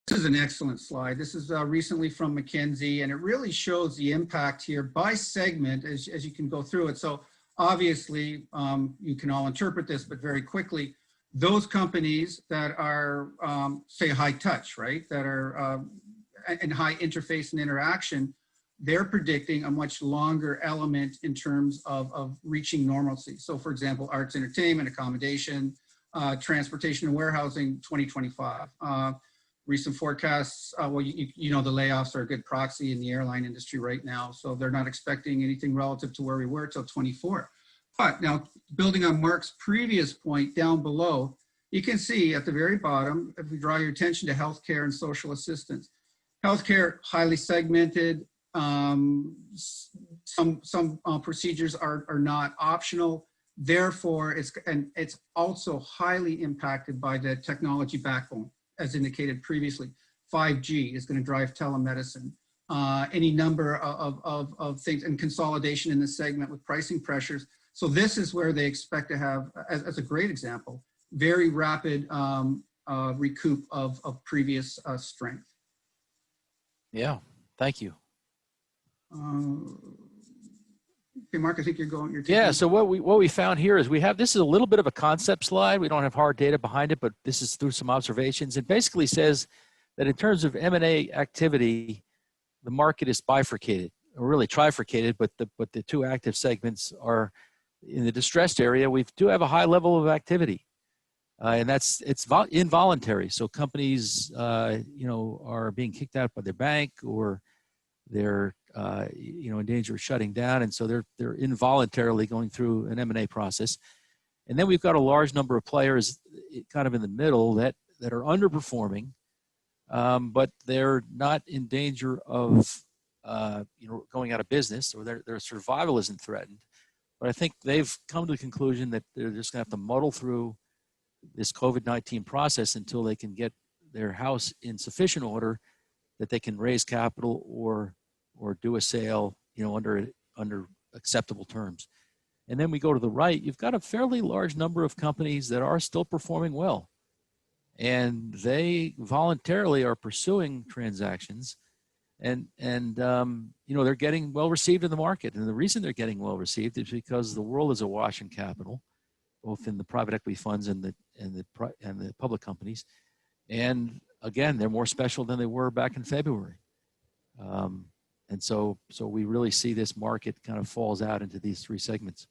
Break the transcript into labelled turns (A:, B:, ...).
A: This is an excellent slide. This is recently from McKinsey, and it really shows the impact here by segment as you can go through it. So obviously, you can all interpret this, but very quickly, those companies that are, say, high touch, right, that are and high interface and interaction, they're predicting a much longer element in terms of reaching normalcy. So for example, arts, entertainment, accommodation, transportation and warehousing, 2025. Recent forecasts, well, you know, the layoffs are a good proxy in the airline industry right now. So they're not expecting anything relative to where we were till 24. But now, building on Mark's previous point down below, you can see at the very bottom, if we draw your attention to healthcare and social assistance. Healthcare, highly segmented. Some procedures are not optional. Therefore, it's also highly impacted by the technology backbone, as indicated previously. 5G is going to drive telemedicine. Any number of things, and consolidation in the segment with pricing pressures. So this is where they expect to have, as a great example, very rapid recoup of previous strength.
B: Yeah, thank you.
A: Okay, Mark, I think you're going.
B: Yeah. So what we found here is this is a little bit of a concept slide. We don't have hard data behind it, but this is through some observations. It basically says that in terms of M&A activity, the market is bifurcated, or really trifurcated, but the two active segments are in the distressed area. We do have a high level of activity, and it's involuntary. So companies, are being kicked out by their bank, or they're in danger of shutting down, and so they're involuntarily going through an M&A process. And then we've got a large number of players kind of in the middle that are underperforming, but they're not in danger of going out of business, or their survival isn't threatened. But I think they've come to the conclusion that they're just going to have to muddle through this COVID-19 process until they can get their house in sufficient order that they can raise capital or do a sale, under acceptable terms. And then we go to the right, you've got a fairly large number of companies that are still performing well, and they voluntarily are pursuing transactions, and they're getting well received in the market. And the reason they're getting well received is because the world is awash in capital, both in the private equity funds and the public companies. And again, they're more special than they were back in February. And so we really see this market kind of falls out into these three segments.